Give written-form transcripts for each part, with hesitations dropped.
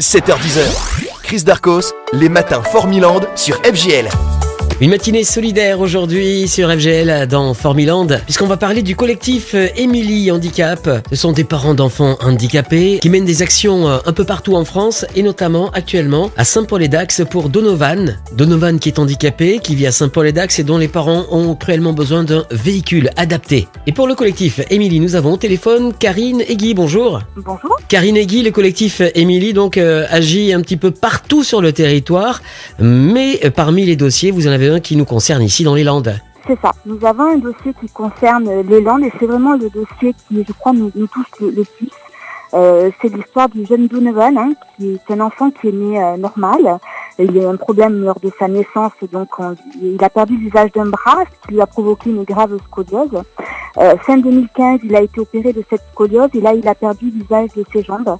7h10. Chris Darcos, les matins Formiland sur FGL. Une matinée solidaire aujourd'hui sur FGL dans Formiland, puisqu'on va parler du collectif Émilie Handicap. Ce sont des parents d'enfants handicapés qui mènent des actions un peu partout en France et notamment actuellement à Saint-Paul-et-Dax pour Donovan. Donovan qui est handicapé, qui vit à Saint-Paul-et-Dax et dont les parents ont cruellement besoin d'un véhicule adapté. Et pour le collectif Émilie, nous avons au téléphone Karine et Guy. Bonjour. Bonjour. Karine et Guy, le collectif Émilie donc agit un petit peu partout sur le territoire, mais parmi les dossiers, vous en avez un qui nous concerne ici dans les Landes. C'est ça. Nous avons un dossier qui concerne les Landes et c'est vraiment le dossier qui, je crois, nous touche le plus. C'est l'histoire du jeune Donovan, qui est un enfant qui est né normal. Il a eu un problème lors de sa naissance, donc il a perdu l'usage d'un bras, ce qui lui a provoqué une grave scoliose. Fin 2015, il a été opéré de cette scoliose et là, il a perdu l'usage de ses jambes.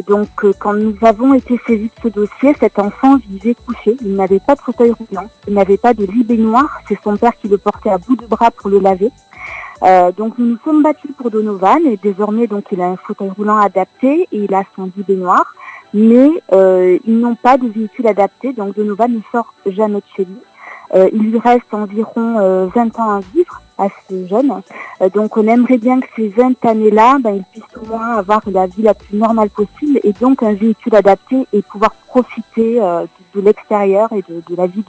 Donc, quand nous avons été saisis de ce dossier, cet enfant vivait couché. Il n'avait pas de fauteuil roulant, il n'avait pas de lit baignoire. C'est son père qui le portait à bout de bras pour le laver. Donc, nous nous sommes battus pour Donovan et désormais, donc, il a un fauteuil roulant adapté et il a son lit baignoire. Mais ils n'ont pas de véhicule adapté, donc Donovan ne sort jamais de chez lui. Il lui reste environ 20 ans à vivre à ce jeune. Donc on aimerait bien que ces 20 années-là, il puisse au moins avoir la vie la plus normale possible et donc un véhicule adapté et pouvoir profiter de l'extérieur et de la vie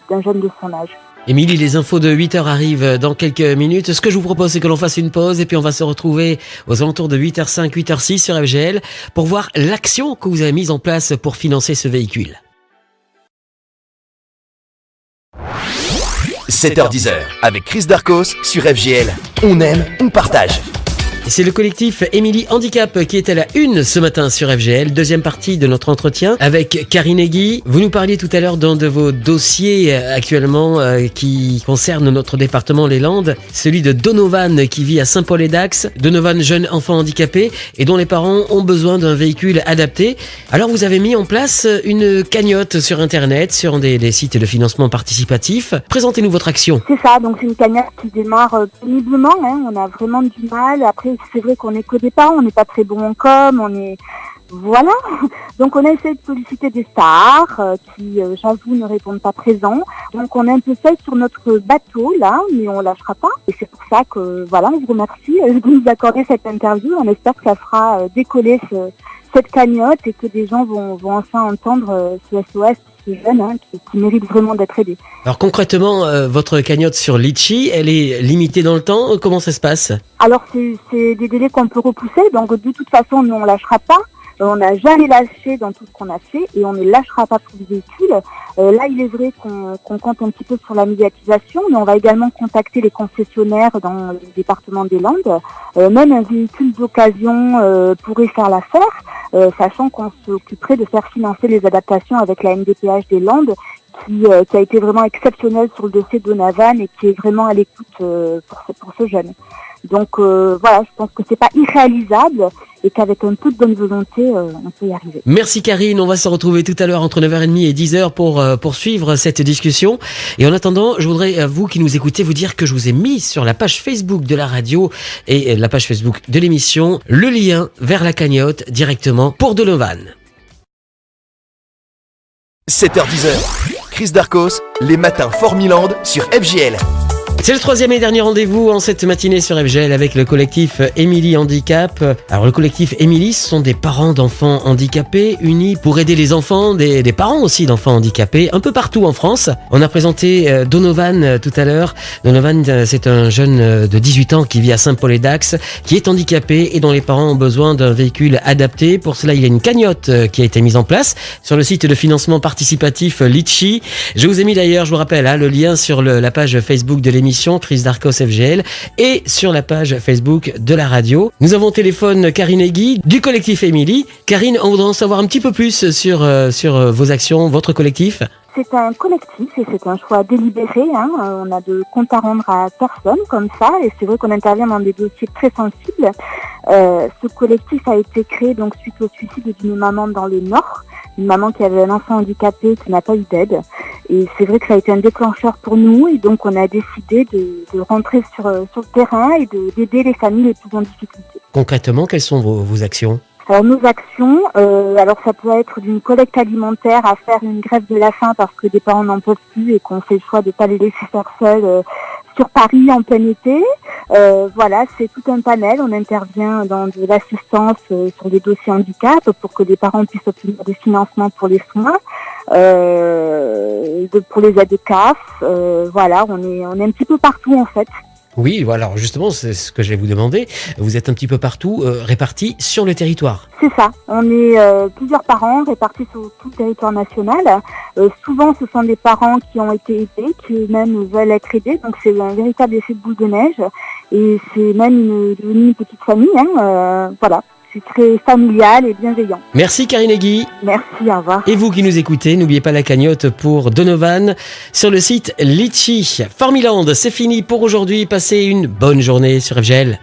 d'un jeune de son âge. Émilie, les infos de 8h arrivent dans quelques minutes. Ce que je vous propose, c'est que l'on fasse une pause et puis on va se retrouver aux alentours de 8h05, 8h06 sur FGL pour voir l'action que vous avez mise en place pour financer ce véhicule. 7h10 avec Chris Darcos sur FGL. On aime, on partage. C'est le collectif Émilie Handicap qui est à la une ce matin sur FGL. Deuxième partie de notre entretien avec Karine et Guy. Vous nous parliez tout à l'heure d'un de vos dossiers actuellement qui concerne notre département les Landes. Celui de Donovan qui vit à Saint-Paul-et-Dax. Donovan, jeune enfant handicapé et dont les parents ont besoin d'un véhicule adapté. Alors vous avez mis en place une cagnotte sur Internet, sur des sites de financement participatif. Présentez-nous votre action. C'est ça, donc c'est une cagnotte qui démarre péniblement. On a vraiment du mal. Après, c'est vrai qu'on est qu'au départ, on n'est pas très bon en com, voilà. Donc on a essayé de solliciter des stars qui, j'avoue, ne répondent pas présents. Donc on est un peu seul sur notre bateau là, mais on lâchera pas. Et c'est pour ça que, voilà, je vous remercie de nous accorder cette interview. On espère que ça fera décoller cette cagnotte et que des gens vont enfin entendre ce SOS. Jeune, qui mérite vraiment d'être aidé. Alors concrètement, votre cagnotte sur Litchi, elle est limitée dans le temps. Comment ça se passe? Alors c'est des délais qu'on peut repousser, donc de toute façon nous on lâchera pas. On n'a jamais lâché dans tout ce qu'on a fait et on ne lâchera pas pour le véhicule. Là, il est vrai qu'on compte un petit peu sur la médiatisation, mais on va également contacter les concessionnaires dans le département des Landes. Même un véhicule d'occasion pourrait faire l'affaire, sachant qu'on s'occuperait de faire financer les adaptations avec la MDPH des Landes, qui a été vraiment exceptionnelle sur le dossier de Donovan et qui est vraiment à l'écoute pour ce jeune. Donc voilà, je pense que c'est pas irréalisable et qu'avec un peu de bonne volonté, on peut y arriver. Merci Karine, on va se retrouver tout à l'heure entre 9h30 et 10h pour poursuivre cette discussion. Et en attendant, je voudrais, vous qui nous écoutez, vous dire que je vous ai mis sur la page Facebook de la radio et la page Facebook de l'émission le lien vers la cagnotte directement pour Donovan. 7h10. Chris Darcos, les matins Formiland sur FGL. C'est le troisième et dernier rendez-vous en cette matinée sur FGL avec le collectif Émilie Handicap. Alors le collectif Émilie, ce sont des parents d'enfants handicapés unis pour aider les enfants, des parents aussi d'enfants handicapés, un peu partout en France. On a présenté Donovan tout à l'heure. Donovan, c'est un jeune de 18 ans qui vit à Saint-Paul-et-Dax, qui est handicapé et dont les parents ont besoin d'un véhicule adapté. Pour cela, il y a une cagnotte qui a été mise en place sur le site de financement participatif Litchi. Je vous ai mis d'ailleurs, je vous rappelle, le lien sur la page Facebook de l'émission Chris Darcos FGL et sur la page Facebook de la radio. Nous avons au téléphone Karine et Guy du collectif Émilie. Karine, on voudrait en savoir un petit peu plus sur vos actions, votre collectif. C'est un collectif et c'est un choix délibéré. On a de compte à rendre à personne comme ça et c'est vrai qu'on intervient dans des dossiers très sensibles. Ce collectif a été créé donc suite au suicide d'une maman dans le Nord, une maman qui avait un enfant handicapé qui n'a pas eu d'aide. Et c'est vrai que ça a été un déclencheur pour nous et donc on a décidé de rentrer sur le terrain et d'aider les familles les plus en difficulté. Concrètement, quelles sont vos actions ? Alors nos actions, alors ça peut être d'une collecte alimentaire à faire une grève de la faim parce que des parents n'en peuvent plus et qu'on fait le choix de ne pas les laisser faire seuls sur Paris en plein été. Voilà, c'est tout un panel. On intervient dans de l'assistance sur les dossiers handicap pour que les parents puissent obtenir des financements pour les soins, pour les aides CAF. Voilà, on est un petit peu partout en fait. Oui, voilà, alors justement, c'est ce que je vais vous demander. Vous êtes un petit peu partout, répartis sur le territoire. C'est ça. On est plusieurs parents répartis sur tout le territoire national. Souvent, ce sont des parents qui ont été aidés, qui eux-mêmes veulent être aidés. Donc, c'est un véritable effet de boule de neige. Et c'est même devenu une petite famille. Voilà. C'est très familial et bienveillant. Merci Karine Egui. Merci, au revoir. Et vous qui nous écoutez, n'oubliez pas la cagnotte pour Donovan sur le site Litchi. Formiland, c'est fini pour aujourd'hui. Passez une bonne journée sur FGL.